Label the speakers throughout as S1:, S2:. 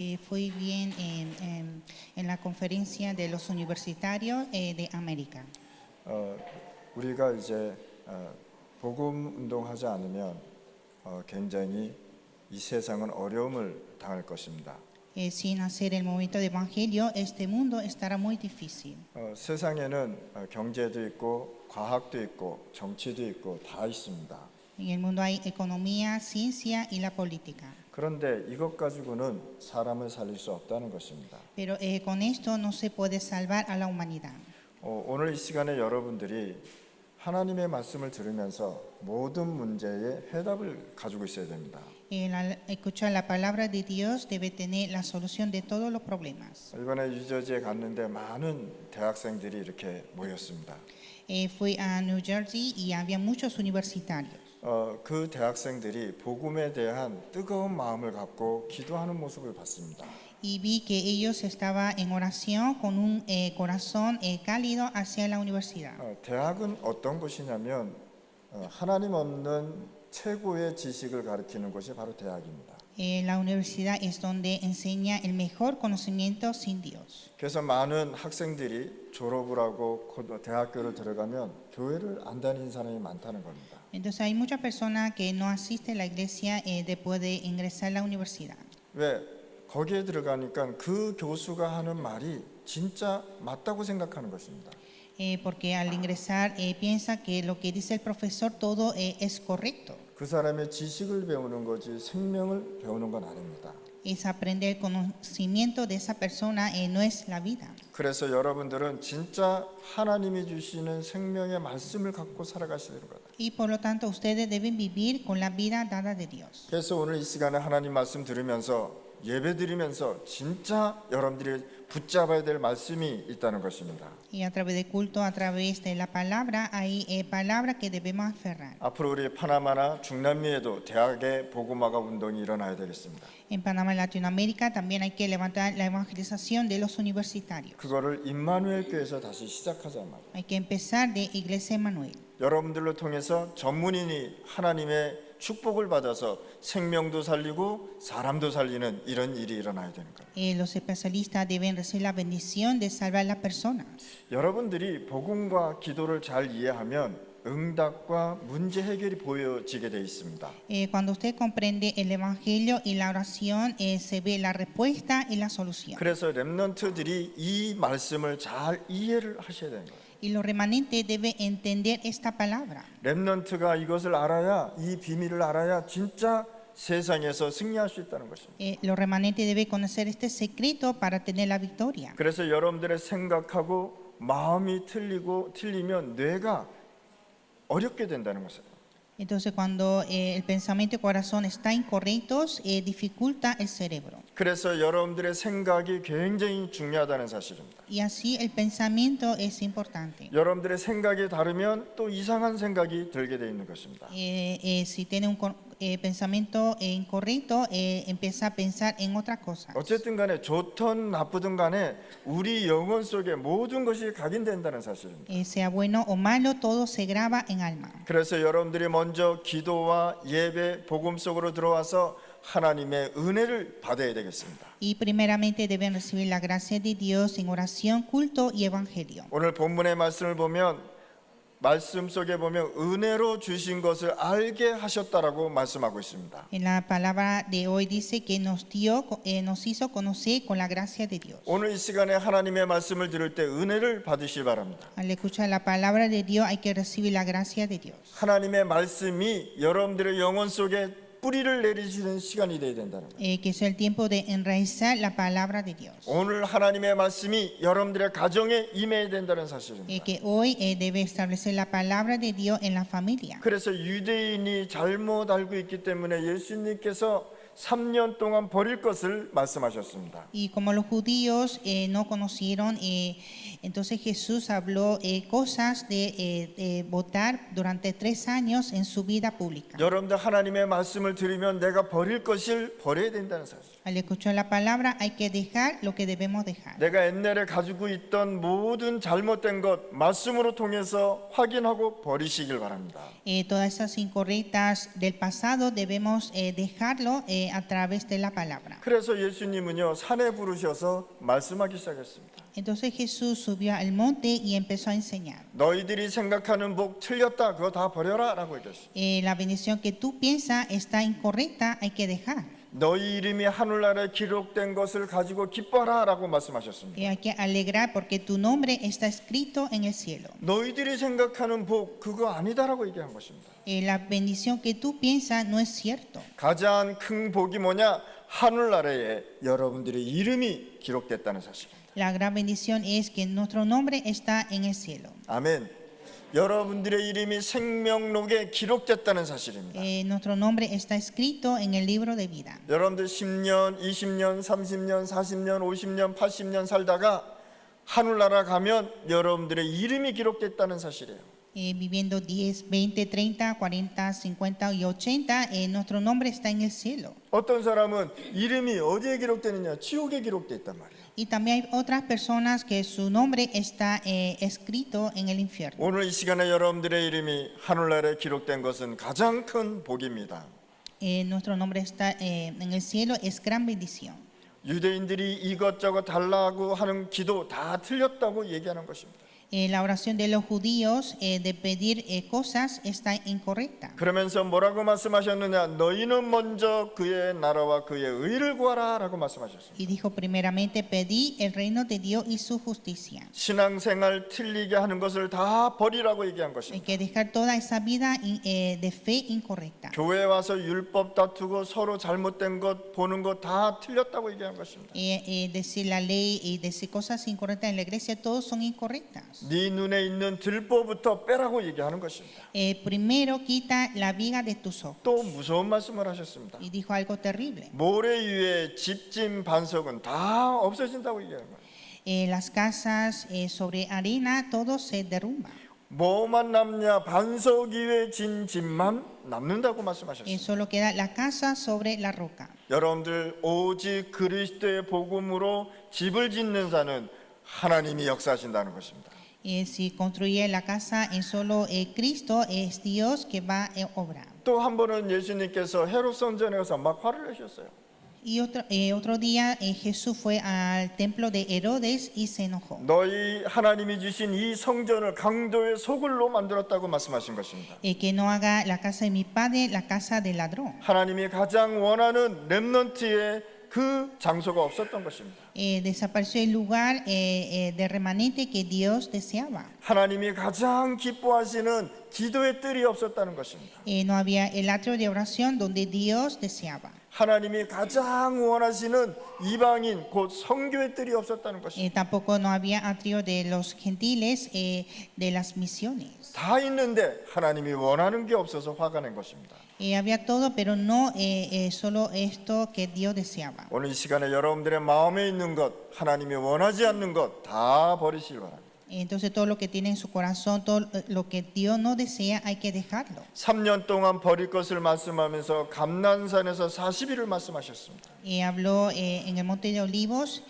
S1: Fui bien en la conferencia de los universitarios de América.
S2: 우리가 이제 복음 운동하지 않으면 굉장히 이 세상은 어려움을 당할 것입니다.
S1: Sin hacer el movimiento de evangelio, este mundo estará muy difícil.
S2: 세상에는 경제도 있고 과학도 있고 정치도 있고 다 있습니다.
S1: En el mundo hay economía, ciencia y la política.
S2: 그런데 이것 가지고는 사람을 살릴 수 없다는 것입니다.
S1: Pero con esto no se puede salvar a la humanidad.
S2: 오늘 이 시간에 여러분들이 하나님의 말씀을 들으면서 모든 문제의 해답을 가지고 있어야 됩니다.
S1: Al escuchar la palabra de Dios debe tener la solución de todos los problemas.
S2: 이번에 뉴저지에 갔는데 많은 대학생들이 이렇게 모였습니다.
S1: Fui a New Jersey y había muchos universitarios.
S2: 그 대학생들이 복음에 대한 뜨거운 마음을 갖고 기도하는 모습을 봤습니다.
S1: Y vi que ellos estaban en oración con un corazón cálido hacia la universidad.
S2: 대학은 어떤 곳이냐면 하나님 없는 최고의 지식을 가르치는 곳이 바로 대학입니다.
S1: La universidad es donde enseña el mejor conocimiento sin Dios.
S2: 그래서 많은 학생들이 졸업을 하고 대학교를 들어가면 교회를 안 다니는 사람이 많다는 겁니다.
S1: Entonces hay muchas personas que no asisten a la iglesia después de ingresar a la universidad.
S2: 왜? 거기에 들어가니까 그 교수가 하는 말이 진짜 맞다고 생각하는 것입니다.
S1: Porque al ingresar piensa que lo que dice el profesor todo es correcto.
S2: 그 사람의 지식을 배우는 거지 생명을 배우는 건 아닙니다.
S1: Es aprender el conocimiento de esa persona, no es la vida.
S2: 그래서 여러분들은 진짜 하나님이 주시는 생명의 말씀을 갖고 살아가셔야 되는 거다.
S1: Y por lo tanto ustedes deben vivir con la vida dada de Dios.
S2: 그래서 오늘 이 시간에 하나님 말씀 들으면서 예배 드리면서 진짜 여러분들이 붙잡아야 될 말씀이 있다는 것입니다.
S1: Y a través del culto, a través de la palabra, hay palabras que debemos aferrar.
S2: 앞으로 우리 파나마나 중남미에도 대학의 복음화가 운동이 일어나야 되겠습니다.
S1: En Panamá y Latinoamérica también hay que levantar la evangelización de los universitarios.
S2: 그거를 임마누엘 교회에서 다시 시작하자 말이에요.
S1: Hay que empezar de Iglesia Emmanuel.
S2: 여러분들로 통해서 전문인이 하나님의 축복을 받아서 생명도 살리고 사람도 살리는 이런 일이 일어나야 되는 거예요.
S1: Los especialistas deben recibir la bendición de salvar a las personas.
S2: 여러분들이 복음과 기도를 잘 이해하면 응답과 문제 해결이 보여지게 돼 있습니다.
S1: Cuando usted comprende el evangelio y la oración, se ve la respuesta y la solución.
S2: 그래서 렘넌트들이 이 말씀을 잘 이해를 하셔야 되는 거예요.
S1: Y los remanentes deben entender esta palabra.
S2: 렘넌트가 이것을 알아야 이 비밀을 알아야 진짜 세상에서 승리할 수 있다는 것입니다.
S1: Los remanentes deben conocer este secreto para tener la victoria.
S2: 그래서 여러분들의 생각하고 마음이 틀리면 뇌가 어렵게 된다는 것이에요.
S1: Entonces cuando el pensamiento y el corazón están incorrectos, dificulta el cerebro.
S2: 그래서 여러분들의 생각이 굉장히 중요하다는 사실입니다.
S1: Y así el pensamiento es importante.
S2: 여러분들의 생각이 다르면 또 이상한 생각이 들게 돼 있는 것입니다.
S1: Si tiene un pensamiento incorrecto, empieza a pensar en otras cosas.
S2: 어쨌든 간에 좋든 나쁘든 간에 우리 영혼 속에 모든 것이 각인된다는 사실입니다.
S1: Sea bueno o malo, todo se graba en alma.
S2: 그래서 여러분들이 먼저 기도와 예배, 복음 속으로 들어와서 하나님의 은혜를 받아야 되겠습니다.
S1: Y primeramente deben recibir la gracia de Dios en oración, culto y evangelio.
S2: 오늘 본문의 말씀을 보면 말씀 속에 보면 은혜로 주신 것을 알게 하셨다라고 말씀하고 있습니다.
S1: En la palabra de hoy dice que nos hizo conocer con la gracia de Dios.
S2: 오늘 이 시간에 하나님의 말씀을 들을 때 은혜를 받으시기 바랍니다.
S1: Al escuchar la palabra de Dios hay que recibir la gracia de Dios.
S2: 하나님의 말씀이 여러분들의 영혼 속에 뿌리를 내리시는 시간이 되어야 된다는 거예요.
S1: Que es el tiempo de enraizar la palabra de Dios.
S2: 오늘 하나님의 말씀이 여러분들의 가정에 임해야 된다는 사실입니다.
S1: Que hoy debe establecer la palabra de Dios en la familia.
S2: 그래서 유대인이 잘못 알고 있기 때문에 예수님께서 3년 동안 버릴 것을 말씀하셨습니다.
S1: Y como los judíos no conocieron, entonces Jesús habló cosas de votar durante 3 años en su vida pública.
S2: 여러분들 하나님의 말씀을 들으면 내가 버릴 것을 버려야 된다는 사실.
S1: Al escuchar la palabra hay que dejar lo que debemos dejar.
S2: 내가 옛날에 가지고 있던 모든 잘못된 것 말씀으로 통해서 확인하고 버리시길 바랍니다.
S1: Todas esas incorrectas del pasado debemos dejarlo a través de la palabra.
S2: 그래서 예수님은요 산에 부르셔서 말씀하기 시작했습니다.
S1: Entonces Jesús subió al monte y empezó a enseñar.
S2: 너희들이 생각하는 복 틀렸다. 그거 다 버려라라고 얘기했어요.
S1: La bendición que tú piensas está incorrecta, hay que dejar.
S2: 너희 이름이 하늘나라에 기록된 것을 가지고 기뻐하라라고 말씀하셨습니다.
S1: Hay que alegrar porque tu nombre está escrito en el cielo.
S2: 너희들이 생각하는 복 그거 아니다라고 얘기한 것입니다.
S1: La bendición que tú piensas no es cierto.
S2: 가장 큰 복이 뭐냐? 하늘나라에 여러분들의 이름이 기록됐다는 사실입니다.
S1: La gran bendición es que nuestro nombre está en el cielo.
S2: 아멘. 여러분들의 이름이 생명록에 기록됐다는 사실입니다.
S1: Nuestro nombre está escrito en el libro de vida.
S2: 여러분들 10년, 20년, 30년, 40년, 50년, 80년 살다가 하늘나라 가면 여러분들의 이름이 기록됐다는 사실이에요.
S1: Viviendo 10, 20, 30, 40, 50 y 80, nuestro nombre está en el cielo.
S2: 어떤 사람은 이름이 어디에 기록되느냐? 지옥에 기록돼 있단 말이에요.
S1: Y también hay otras personas que su nombre está escrito en el infierno.
S2: 오늘 이 시간에 여러분들의 이름이 하늘나라에 기록된 것은 가장 큰 복입니다.
S1: Nuestro nombre está en el cielo, es gran bendición.
S2: 유대인들이 이것저것 달라고 하는 기도 다 틀렸다고 얘기하는 것입니다.
S1: La oración de los judíos de pedir cosas está incorrecta.
S2: 그러면서 뭐라고 말씀하셨느냐? 너희는 먼저 그의 나라와 그의 의를 구하라라고 말씀하셨습니다.
S1: Y dijo primeramente pedí el reino de Dios y su justicia.
S2: 신앙생활 틀리게 하는 것을 다 버리라고 얘기한
S1: Hay
S2: 것입니다.
S1: que dejar toda esa vida de fe incorrecta.
S2: 교회에 와서 율법 다투고 서로 잘못된 것 보는 것 다 틀렸다고 얘기한 것입니다.
S1: Decir la ley y decir cosas incorrectas en la iglesia, todos son incorrectas.
S2: 네 눈에 있는 들보부터 빼라고 얘기하는 것입니다.
S1: Primero quita la viga de tus ojos.
S2: 또 무서운 말씀을 하셨습니다.
S1: Y dijo algo terrible.
S2: 모래 위에 집진 반석은 다 없어진다고 얘기하는 거예요.
S1: Las casas sobre arena, todo se derrumba.
S2: 뭐만 남냐? 반석 위에 진 집만 남는다고 말씀하셨습니다.
S1: Solo queda la casa sobre la roca.
S2: 여러분들 오직 그리스도의 복음으로 집을 짓는 자는 하나님이 역사하신다는 것입니다.
S1: Si construye la casa en solo Cristo, es Dios que va a obrar.
S2: 또 한 번은 예수님께서 헤롯 성전에 가서 막 화를 내셨어요.
S1: Y otro día Jesús fue al templo de Herodes y se enojó.
S2: 너희 하나님이 주신 이 성전을 강도의 소굴로 만들었다고 말씀하신 것입니다.
S1: Que no haga la casa de mi padre la casa del ladrón.
S2: 하나님이 가장 원하는 렘넌트의 그 장소가 없었던 것입니다.
S1: Desapareció el lugar de remanente que Dios deseaba.
S2: 하나님이 가장 기뻐하시는 기도의 뜰이 없었다는 것입니다.
S1: No había el atrio de oración donde Dios deseaba.
S2: 하나님이 가장 원하시는 이방인 곧 선교의 뜰이 없었다는 것입니다.
S1: Tampoco no había atrio de los gentiles de las misiones.
S2: 다 있는데 하나님이 원하는 게 없어서 화가 낸 것입니다.
S1: Había todo, pero no solo esto que Dios deseaba.
S2: 오늘 이 시간에 여러분들의 마음에 있는 것, 하나님이 원하지 않는 것 다 버리시기 바랍니다.
S1: Entonces todo lo que tiene en su corazón, todo lo que Dios no desea, hay que dejarlo.
S2: 3년 동안 버릴 것을 말씀하면서 감난산에서 40일을 말씀하셨습니다.
S1: Habló en el Monte de Olivos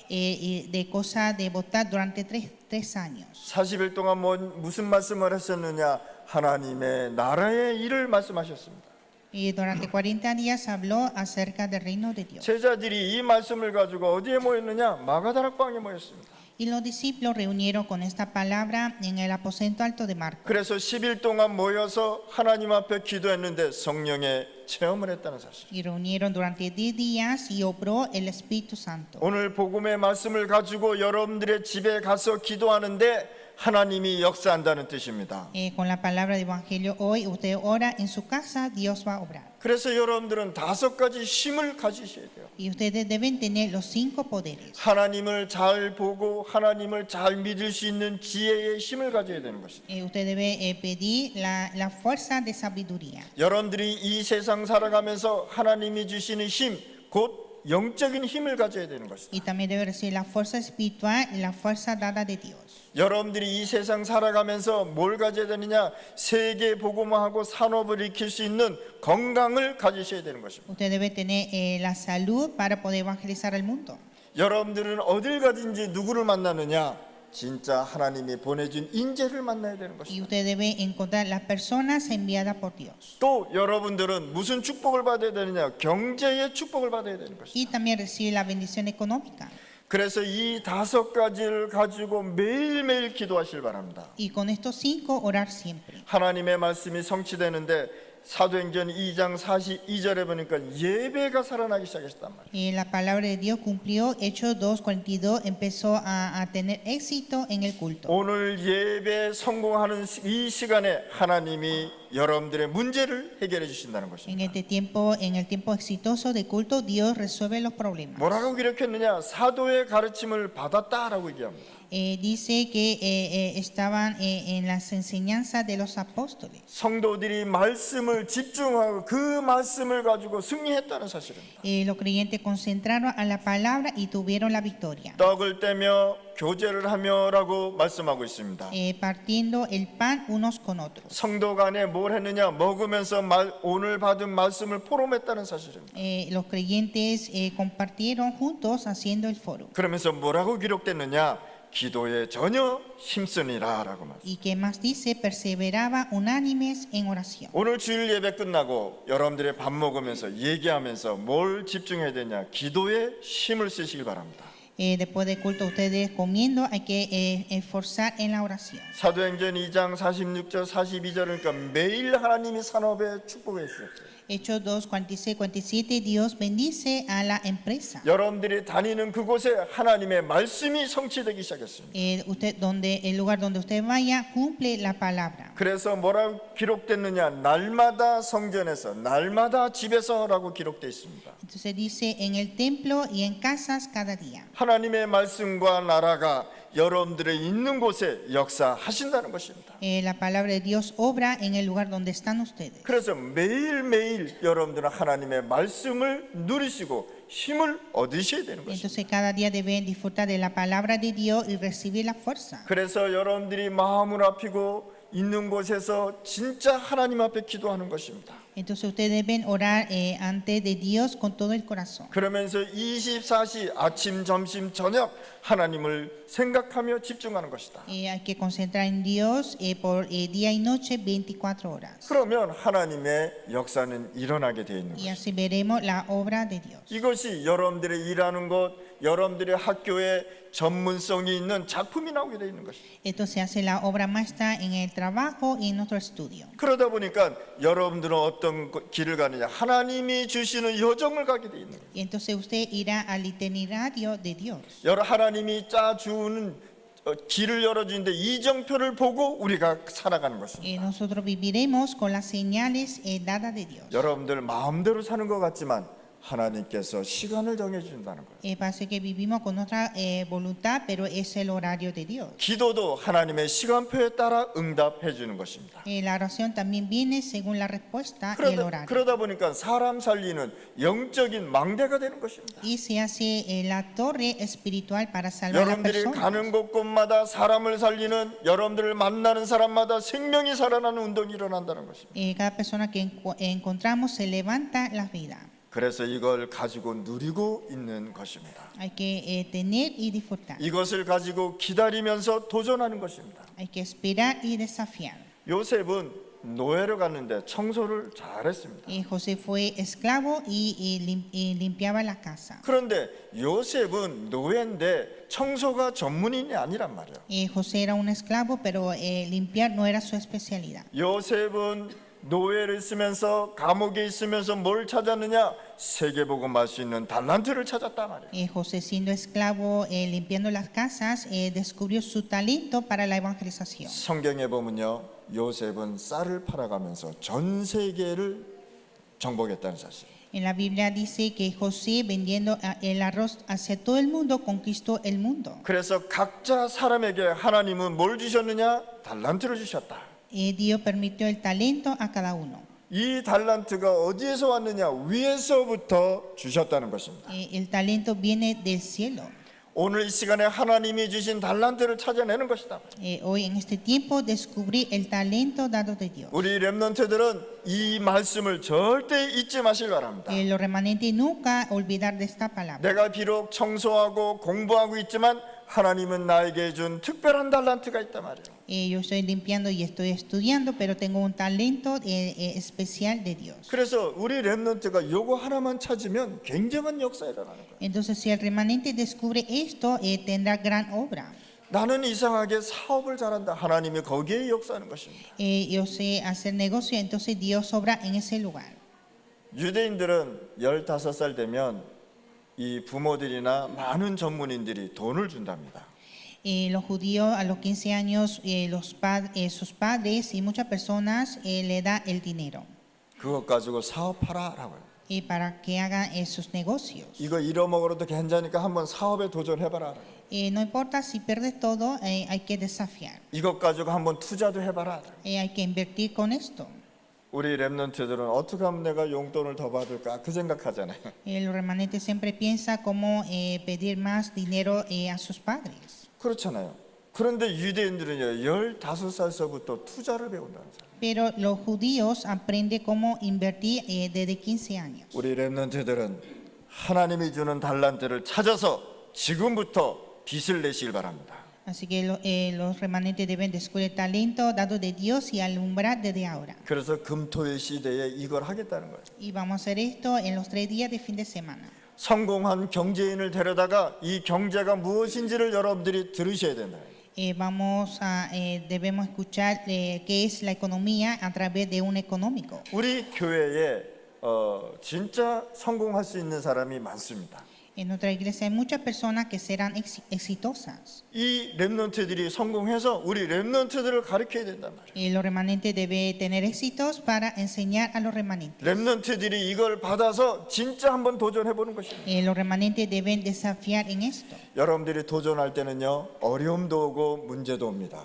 S1: de cosas de votar durante tres años.
S2: 40일 동안 무슨 말씀을 하셨느냐? 하나님의 나라의 일을 말씀하셨습니다.
S1: Y durante 40 días habló acerca del reino de Dios.
S2: 제자들이 이 말씀을 가지고 어디에 모였느냐? 마가다락방에 모였습니다.
S1: Y los discípulos reunieron con esta palabra en el aposento alto de Marcos.
S2: 그래서 10일 동안 모여서 하나님 앞에 기도했는데 성령의 체험을 했다는 사실.
S1: Y reunieron durante 10 días y obró el Espíritu Santo.
S2: 오늘 복음의 말씀을 가지고 여러분들의 집에 가서 기도하는데 하나님이 역사한다는 뜻입니다.
S1: Con la palabra de evangelio hoy usted ora en su casa, Dios va a obrar.
S2: 그래서 여러분들은 5가지 힘을 가지셔야 돼요.
S1: Y ustedes deben tener los 5 poderes.
S2: 하나님을 잘 보고 하나님을 잘 믿을 수 있는 지혜의 힘을 가져야 되는 것입니다.
S1: Usted debe pedir la fuerza de sabiduría.
S2: 여러분들이 이 세상 살아가면서 하나님이 주시는 힘, 곧 영적인 힘을 가져야 되는 것이다.
S1: Y también debe recibir la fuerza espiritual y la fuerza dada de Dios.
S2: 여러분들이 이 세상 살아가면서 뭘 가져야 되느냐? 세계 복음화하고 산업을 익힐 수 있는 건강을 가지셔야 되는 것입니다.
S1: Usted debe tener la salud para poder evangelizar al mundo.
S2: 여러분들은 어딜 가든지 누구를 만나느냐? 진짜 하나님이 보내준 인재를 만나야 되는
S1: Y
S2: 것입니다.
S1: usted debe encontrar las personas enviadas por Dios.
S2: 또 여러분들은 무슨 축복을 받아야 되느냐? 경제의 축복을 받아야 되는 것입니다.
S1: Y también recibir la bendición económica.
S2: 그래서 이 5가지를 가지고 매일매일 기도하시길 바랍니다.
S1: Y con estos 5 orar siempre.
S2: 하나님의 말씀이 성취되는데 사도행전 2장 42절에 보니까 예배가 살아나기 시작했단 말이에요.
S1: La palabra de Dios cumplió. Hechos 2:42 empezó a tener éxito en el culto.
S2: 오늘 예배 성공하는 이 시간에 하나님이 여러분들의 문제를 해결해 주신다는 것입니다.
S1: En el tiempo exitoso de culto, Dios resuelve los problemas.
S2: 뭐라고 기록했느냐? 사도의 가르침을 받았다라고 얘기합니다.
S1: Dice que estaban en las enseñanzas de los apóstoles.
S2: 성도들이 말씀을 집중하고 그 말씀을 가지고 승리했다는 사실입니다.
S1: Los creyentes concentraron a la palabra y tuvieron la victoria.
S2: 떡을 떼며 교제를 하며라고 말씀하고 있습니다.
S1: Partiendo el pan unos con otros.
S2: 성도 간에 뭘 했느냐? 먹으면서 오늘 받은 말씀을 포럼했다는 사실입니다.
S1: Los creyentes compartieron juntos haciendo el foro.
S2: 그러면서 뭐라고 기록됐느냐? 기도에 전혀 힘쓰니라라고 말씀.
S1: Y que más dice, perseveraba unánimes en oración.
S2: 오늘 주일 예배 끝나고 여러분들이 밥 먹으면서 얘기하면서 뭘 집중해야 되냐? 기도에 힘을 쓰시길 바랍니다.
S1: Después del culto, ustedes comiendo, hay que esforzar en la oración.
S2: 사도행전 2장 46절 42절은 그러니까 매일 하나님이 산업에 축복해 주셨어요.
S1: Hechos 2, 46, 47, Dios bendice a la empresa.
S2: 여러분들이 다니는 그곳에 하나님의 말씀이 성취되기 시작했습니다.
S1: El lugar donde usted vaya cumple la palabra.
S2: 그래서 뭐라고 기록됐느냐? 날마다 성전에서, 날마다 집에서라고 기록되어 있습니다.
S1: Entonces dice en el templo y en casas cada día.
S2: 하나님의 말씀과 나라가 여러분들의 있는 곳에 역사하신다는 것입니다.
S1: La palabra de Dios obra en el lugar donde están ustedes.
S2: 그래서 매일매일 여러분들은 하나님의 말씀을 누리시고 힘을 얻으셔야 되는 것입니다.
S1: Entonces cada día deben disfrutar de la palabra de Dios y recibir la fuerza.
S2: 그래서 여러분들이 마음을 아피고 있는 곳에서 진짜 하나님 앞에 기도하는 것입니다.
S1: Entonces ustedes deben orar ante de Dios con todo el corazón.
S2: 그러면서 24시 아침, 점심, 저녁 하나님을 생각하며 집중하는 것이다.
S1: Hay que concentrar en Dios por día y noche 24 horas.
S2: 그러면 하나님의 역사는 일어나게 되어 있는
S1: Y
S2: 것입니다.
S1: así veremos la obra de Dios.
S2: 이것이 여러분들의 일하는 곳, 여러분들의 학교에 전문성이 있는 작품이 나오게 되어 있는 것입니다.
S1: Esto se hace la obra maestra en el trabajo y en nuestro estudio.
S2: 그러다 보니까 여러분들은 어떤 길을 가느냐? 하나님이 주시는 여정을 가게 되어 있는 거예요.
S1: Y entonces usted irá al itinerario de Dios.
S2: 하나님이 짜주는 길을 열어주는데 이정표를 보고 우리가 살아가는 것입니다.
S1: Nosotros viviremos con las señales dadas de Dios.
S2: 여러분들 마음대로 사는 것 같지만 하나님께서 시간을 정해준다는 거예요.
S1: Parece que vivimos con nuestra voluntad, pero es el horario de Dios.
S2: 기도도 하나님의 시간표에 따라 응답해 주는 것입니다.
S1: La oración también viene según la respuesta y el horario.
S2: 그러다 보니까 사람 살리는 영적인 망대가 되는 것입니다.
S1: Y se hace la torre espiritual para salvar a las
S2: 여러분들이
S1: personas.
S2: 가는 곳곳마다 사람을 살리는, 여러분들을 만나는 사람마다 생명이 살아나는 운동이 일어난다는 것입니다.
S1: Cada persona que encontramos se levanta la vida.
S2: 그래서 이걸 가지고 누리고 있는 것입니다.
S1: Hay que tener y disfrutar.
S2: 이것을 가지고 기다리면서 도전하는 것입니다.
S1: Hay que esperar y desafiar.
S2: 요셉은 노예로 갔는데 청소를 잘했습니다.
S1: José fue esclavo y limpiaba la casa.
S2: 그런데 요셉은 노예인데 청소가 전문인이 아니란 말이에요.
S1: José era un esclavo, pero limpiar no era su especialidad.
S2: 요셉은 노예를 있으면서 감옥에 있으면서 뭘 찾았느냐? 세계복음 할 수 있는 달란트를 찾았단 말이에요.
S1: José, siendo esclavo, limpiando las casas, descubrió su talento para la evangelización.
S2: 성경에 보면요, 요셉은 쌀을 팔아가면서 전 세계를 정복했다는 사실.
S1: En la Biblia dice que José, vendiendo el arroz hacia todo el mundo, conquistó el mundo.
S2: 그래서 각자 사람에게 하나님은 뭘 주셨느냐? 달란트를 주셨다.
S1: Dios permitió el talento a cada uno.
S2: 이 달란트가 어디에서 왔느냐? 위에서부터 주셨다는 것입니다.
S1: El talento viene del cielo.
S2: 오늘 이 시간에 하나님이 주신 달란트를 찾아내는 것이다.
S1: Hoy en este tiempo descubrí el talento dado de Dios.
S2: 우리 렘넌트들은 이 말씀을 절대 잊지 마시기 바랍니다.
S1: Los remanentes nunca olvidar de esta palabra.
S2: 내가 비록 청소하고 공부하고 있지만 하나님은 나에게 준 특별한 달란트가 있단 말이에요.
S1: Yo estoy limpiando y estoy estudiando, pero tengo un talento especial de Dios.
S2: 그래서 우리 렘넌트가 요거 하나만 찾으면 굉장한 역사가 일어나는 거예요.
S1: Entonces, si el remanente descubre esto, tendrá gran obra.
S2: 나는 이상하게 사업을 잘한다. 하나님이 거기에 역사하는 것입니다.
S1: Yo sé hacer negocio, entonces Dios obra en ese lugar.
S2: 유대인들은 15살 되면 이 부모들이나 많은 전문인들이 돈을 준답니다.
S1: Los judíos a los 15 años, sus padres y muchas personas le da el dinero
S2: 그것 가지고 사업하라라고요.
S1: para que hagan sus negocios.
S2: 이거 잃어먹어도 괜찮으니까 한번 사업에 도전해봐라.
S1: No importa si pierdes todo, hay que desafiar.
S2: 이것 가지고 한번 투자도 해봐라.
S1: Hay que invertir con esto.
S2: 우리 렘넌트들은 어떻게 하면 내가 용돈을 더 받을까 그 생각하잖아요.
S1: Los remanentes siempre piensa cómo pedir más dinero a sus padres.
S2: 그렇잖아요. 그런데 유대인들은요 15살서부터 투자를 배운다는 거예요.
S1: Pero los judíos aprenden cómo invertir desde 15 años.
S2: 우리 렘넌트들은 하나님이 주는 달란트를 찾아서 지금부터 빚을 내시길 바랍니다.
S1: Así que los remanentes deben descubrir el talento dado de Dios y alumbrar desde ahora.
S2: 그래서 금토일 시대에 이걸 하겠다는 거예요.
S1: Y vamos a hacer esto en los 3 días de fin de semana.
S2: 성공한 경제인을 데려다가 이 경제가 무엇인지를 여러분들이 들으셔야 된다.
S1: Debemos escuchar qué es la economía a través de un económico.
S2: 우리 교회에 진짜 성공할 수 있는 사람이 많습니다.
S1: En nuestra iglesia hay muchas personas que serán exitosas.
S2: 이 렘넌트들이 성공해서 우리 렘넌트들을 가르쳐야 된단 말이에요.
S1: Los remanentes deben tener éxitos para enseñar a los remanentes.
S2: 렘넌트들이 이걸 받아서 진짜 한번 도전해 보는 것입니다.
S1: Los remanentes deben desafiar en esto.
S2: 여러분들이 도전할 때는요 어려움도 오고 문제도 옵니다.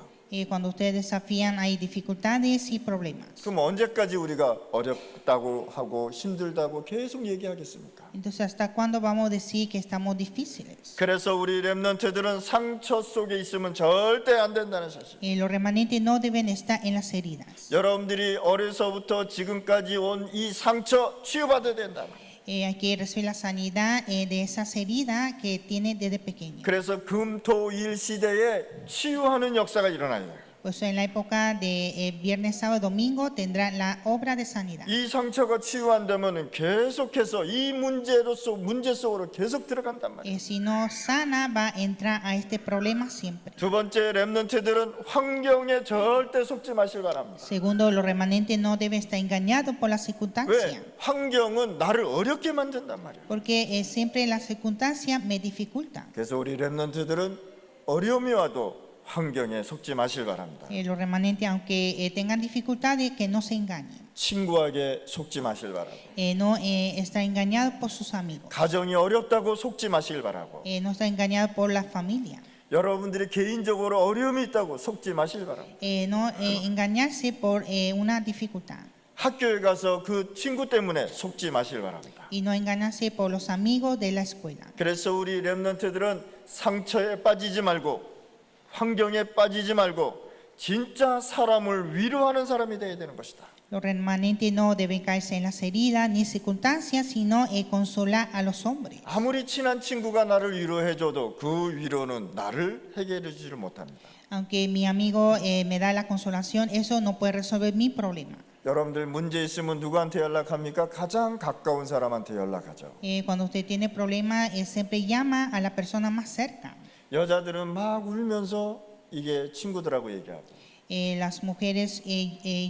S1: Cuando ustedes desafían hay dificultades y problemas.
S2: 그럼 언제까지 우리가 어렵다고 하고 힘들다고 계속 얘기하겠습니까?
S1: Entonces, ¿hasta cuándo vamos a decir que estamos difíciles?
S2: 그래서 우리 렘넌트들은 상처 속에 있으면 절대 안 된다는 사실.
S1: Los remanentes no deben estar en las heridas.
S2: 여러분들이 어려서부터 지금까지 온 이 상처 치유받아야 된다.
S1: Hay que recibir la sanidad de esas heridas que tiene desde pequeño.
S2: 그래서 금토일 시대에 치유하는 역사가 일어나야 돼요.
S1: Pues en la época de viernes, sábado, domingo tendrá la obra de sanidad.
S2: 이 상처가 치유한다면 계속해서 이 문제 속으로 계속 들어간단 말이에요.
S1: Si no sana, va a entrar a este problema siempre.
S2: 두 번째 렘넌트들은 환경에 절대 속지 마시길 바랍니다.
S1: Segundo, los remanentes no deben estar engañados por las circunstancias.
S2: 왜? 환경은 나를 어렵게 만든단 말이에요.
S1: Porque siempre las circunstancias me dificultan.
S2: 그래서 우리 렘넌트들은 어려움이 와도 환경에 속지 마시길 바랍니다.
S1: Los remanentes, aunque tengan dificultades, que no se engañen.
S2: 친구에게 속지 마시길 바라고.
S1: No está engañado por sus amigos.
S2: 가정이 어렵다고 속지 마시길 바라고.
S1: No está engañado por la familia.
S2: 여러분들이 개인적으로 어려움이 있다고 속지 마시길 바라고.
S1: No engañarse por una dificultad.
S2: 학교에 가서 그 친구 때문에 속지 마시길 바랍니다.
S1: Y no engañarse por los amigos de la escuela.
S2: 그래서 우리 렘넌트들은 상처에 빠지지 말고 환경에 빠지지 말고 진짜 사람을 위로하는 사람이 되어야 되는 것이다.
S1: Los remanentes no deben caerse en las heridas ni circunstancias, sino consolar a los hombres.
S2: 아무리 친한 친구가 나를 위로해줘도 그 위로는 나를 해결해주지를 못합니다.
S1: Aunque mi amigo me da la consolación, eso no puede resolver mi problema.
S2: 여러분들 문제 있으면 누구한테 연락합니까? 가장 가까운 사람한테 연락하죠.
S1: Cuando usted tiene problemas, siempre llama a la persona más cerca.
S2: 여자들은 막 울면서 이게 친구들하고 얘기하고.
S1: Las mujeres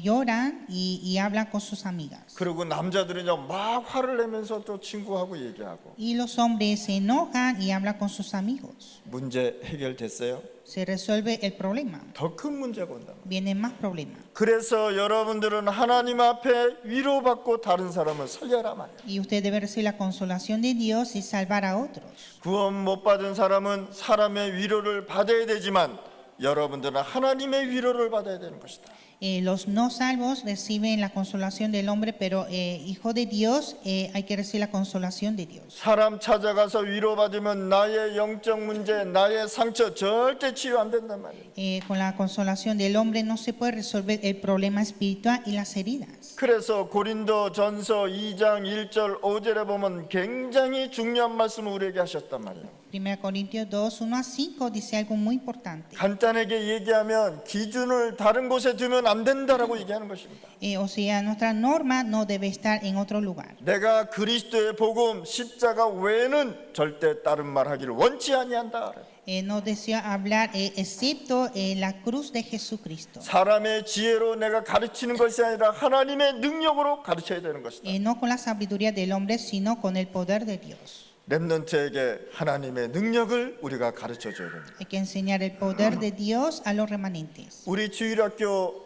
S1: lloran y hablan con sus amigas.
S2: 그리고 남자들은요 막 화를 내면서 또 친구하고 얘기하고.
S1: Y los hombres se enojan y hablan con sus amigos.
S2: 문제 해결됐어요?
S1: Se resuelve el problema.
S2: 더 큰 문제가 온다.
S1: Vienen más problemas.
S2: 그래서 여러분들은 하나님 앞에 위로받고 다른 사람을 살려라 말이에요.
S1: Y usted debe recibir la consolación de Dios y salvar a otros.
S2: 구원 못 받은 사람은 사람의 위로를 받아야 되지만 여러분들은 하나님의 위로를 받아야 되는 것이다.
S1: Los no salvos reciben la consolación del hombre, pero hijo de Dios hay que recibir la consolación de Dios.
S2: 사람 찾아가서 위로받으면 나의 영적 문제, 나의 상처 절대 치유 안 된단 말이에요.
S1: Con la consolación del hombre no se puede resolver el problema espiritual y las heridas.
S2: 그래서 고린도 전서 2장 1절 5절에 보면 굉장히 중요한 말씀을 우리에게 하셨단 말이에요.
S1: 1 Corintios 2, 1 a 5 dice algo muy importante.
S2: 간단하게 얘기하면 기준을 다른 곳에 두면 안 된다라고 얘기하는 것입니다.
S1: O sea, nuestra norma no debe estar en otro lugar.
S2: 내가 그리스도의 복음 십자가 외에는 절대 다른 말 하기를 원치 아니한다.
S1: No deseo hablar excepto la cruz de Jesucristo.
S2: 사람의 지혜로 내가 가르치는 것이 아니라 하나님의 능력으로 가르쳐야 되는 것이다.
S1: No con la sabiduría del hombre, sino con el poder de Dios.
S2: 렘넌트에게 하나님의 능력을 우리가 가르쳐 줘야 됩니다.
S1: Hay que enseñar el poder de Dios a los remanentes.
S2: 우리 주일학교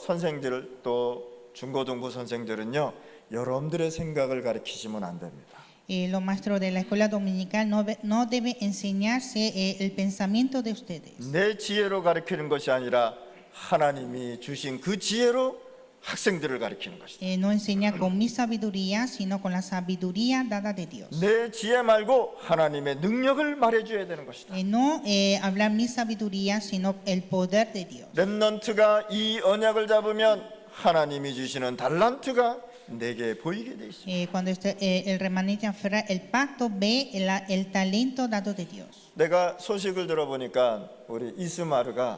S2: 선생들 또 중고등부 선생들은요, 여러분들의 생각을 가르치시면 안 됩니다.
S1: Los maestros de la escuela dominical no deben enseñarse el pensamiento de ustedes.
S2: 내 지혜로 가르치는 것이 아니라 하나님이 주신 그 지혜로 학생들을 가르치는 것이다.
S1: No enseña con mi sabiduría, sino con la sabiduría dada de Dios.
S2: 내 지혜 말고 하나님의 능력을 말해줘야 되는 것이다.
S1: No hablar mi sabiduría, sino el poder de Dios.
S2: 렘넌트가 이 언약을 잡으면 하나님이 주시는 달란트가 내게 보이게 돼 있습니다.
S1: Cuando el remanente aferra el pacto, ve el talento dado de Dios.
S2: 내가 소식을 들어보니까 우리 이스마르가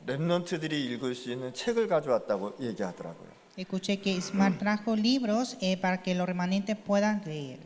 S2: 렘넌트들이 읽을 수 있는 책을 가져왔다고 얘기하더라고요.
S1: Escuché que Ismael trajo libros para que los remanentes puedan leer.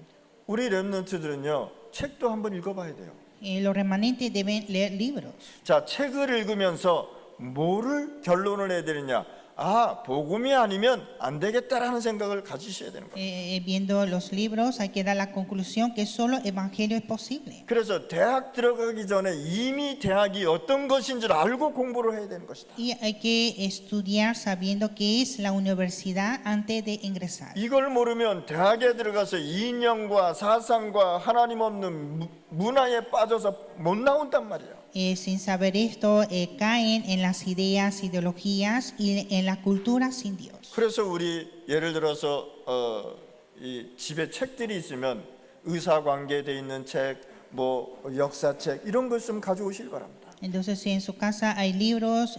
S2: 우리 렘넌트들은요, 책도 한번 읽어봐야 돼요.
S1: Los remanentes deben leer libros.
S2: 자, 책을 읽으면서 뭐를 결론을 해야 되느냐? 아, 복음이 아니면 안 되겠다라는 생각을 가지셔야 되는 거예요.
S1: Viendo los libros hay que dar la conclusión que solo evangelio es posible.
S2: 그래서 대학 들어가기 전에 이미 대학이 어떤 것인지를 알고 공부를 해야 되는 것이다.
S1: Y hay que estudiar sabiendo qué es la universidad antes de ingresar.
S2: 이걸 모르면 대학에 들어가서 이념과 사상과 하나님 없는 문화에 빠져서 못 나온단 말이에요.
S1: Sin saber esto, caen en las ideas, ideologías y en la cultura sin Dios.
S2: 그래서 우리 예를 들어서 이 집에 책들이 있으면 의사 관계돼 있는 책, 뭐 역사책 이런 것 좀 가져오시기 바랍니다.
S1: Entonces, si en su casa hay libros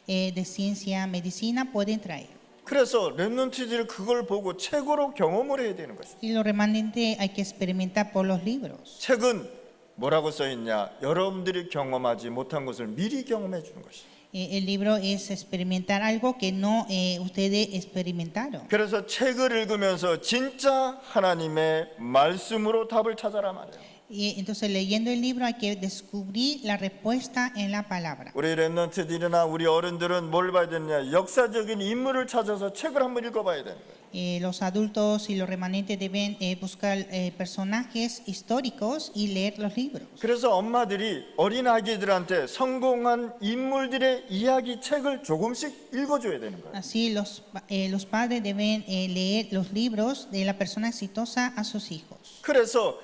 S1: de ciencia, medicina, pueden traer.
S2: 그래서 렘넌트들이 그걸 보고 책으로 경험을 해야 되는 것입니다.
S1: Y lo remanente hay que experimentar por los libros.
S2: 책은 뭐라고 써 있냐? 여러분들이 경험하지 못한 것을 미리 경험해 주는 것이죠.
S1: El libro es experimentar algo que no ustedes experimentaron.
S2: 그래서 책을 읽으면서 진짜 하나님의 말씀으로 답을 찾아라 말이에요.
S1: Y entonces leyendo el libro hay que descubrir la respuesta en la palabra.
S2: 우리 렘넌트들이나 우리 어른들은 뭘 봐야 되느냐? 역사적인 인물을 찾아서 책을 한번 읽어봐야 되는 거예요.
S1: Los adultos y los remanentes deben buscar personajes históricos y leer los libros.
S2: 그래서 엄마들이 어린 아기들한테 성공한 인물들의 이야기 책을 조금씩 읽어줘야 되는 거예요.
S1: Así los padres deben leer los libros de la persona exitosa a sus hijos.
S2: 그래서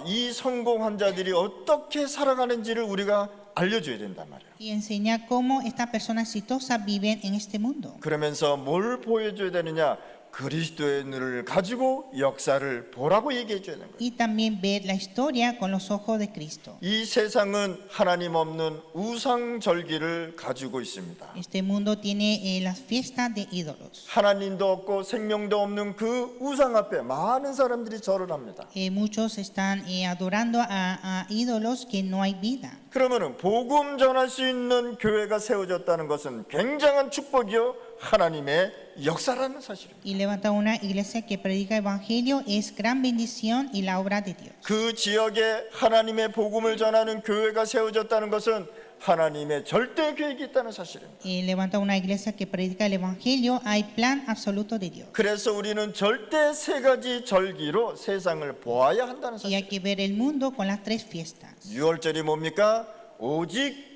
S2: 이 성공한 자들이 어떻게 살아가는지를 우리가 알려줘야 된단 말이에요.
S1: Y enseñar cómo estas personas exitosas viven en este mundo.
S2: 그러면서 뭘 보여줘야 되느냐? 그리스도의 눈을 가지고 역사를 보라고 얘기해 줘야 되는 거예요.
S1: Y también ver la historia con los ojos de Cristo.
S2: 이 세상은 하나님 없는 우상절기를 가지고 있습니다.
S1: Este mundo tiene las fiestas de ídolos.
S2: 하나님도 없고 생명도 없는 그 우상 앞에 많은 사람들이 절을 합니다.
S1: Muchos están adorando a ídolos que no hay vida.
S2: 그러면은 복음 전할 수 있는 교회가 세워졌다는 것은 굉장한 축복이요 하나님의 역사라는 사실입니다.
S1: Y levantar una iglesia que predica evangelio es gran bendición y la obra de Dios.
S2: 그 지역에 하나님의 복음을 전하는 교회가 세워졌다는 것은 하나님의 절대 계획이 있다는 사실입니다.
S1: Levantar una iglesia que predica el evangelio hay plan absoluto de Dios.
S2: 그래서 우리는 절대 세 가지 절기로 세상을 보아야 한다는
S1: Y hay
S2: 사실.
S1: que ver el mundo con las tres fiestas.
S2: 6월절이 뭡니까? 오직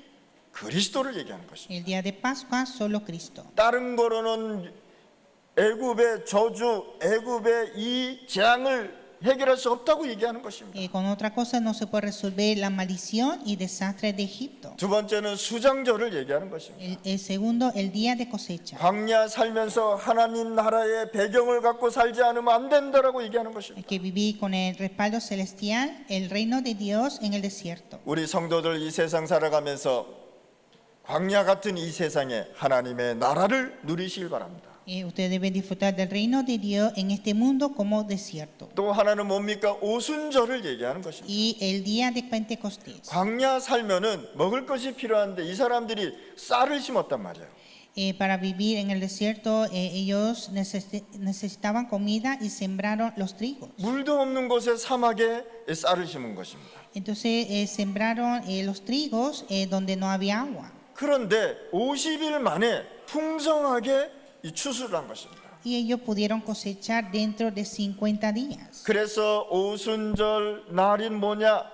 S2: 그리스도를 얘기하는 것입니다.
S1: El día de Pascua solo Cristo.
S2: 다른 거로는 애굽의 저주, 애굽의 이 재앙을 해결할 수 없다고 얘기하는 것입니다.
S1: Con otra cosa no se puede resolver la maldición y desastre de Egipto.
S2: 두 번째는 수장절을 얘기하는 것입니다.
S1: El segundo, el día de cosecha.
S2: 광야 살면서 하나님 나라의 배경을 갖고 살지 않으면 안 된다라고 얘기하는
S1: Hay
S2: 것입니다.
S1: que vivir con el respaldo celestial, el reino de Dios en el desierto.
S2: 우리 성도들 이 세상 살아가면서 광야 같은 이 세상에 하나님의 나라를 누리시길 바랍니다.
S1: Ustedes deben disfrutar del reino de Dios en este mundo como desierto.
S2: 또 하나는 뭡니까? 오순절을 얘기하는 것입니다.
S1: Y el día de Pentecostés.
S2: 광야 살면은 먹을 것이 필요한데 이 사람들이 쌀을 심었단 말이에요.
S1: Para vivir en el desierto, ellos necesitaban comida y sembraron los trigos.
S2: 물도 없는 곳에 사막에 쌀을 심은 것입니다.
S1: Entonces sembraron los trigos donde no había agua.
S2: 그런데 50일 만에 풍성하게 이 추수를 한 것입니다.
S1: Y ellos pudieron cosechar dentro de 50 días.
S2: 그래서 오순절 날인 뭐냐?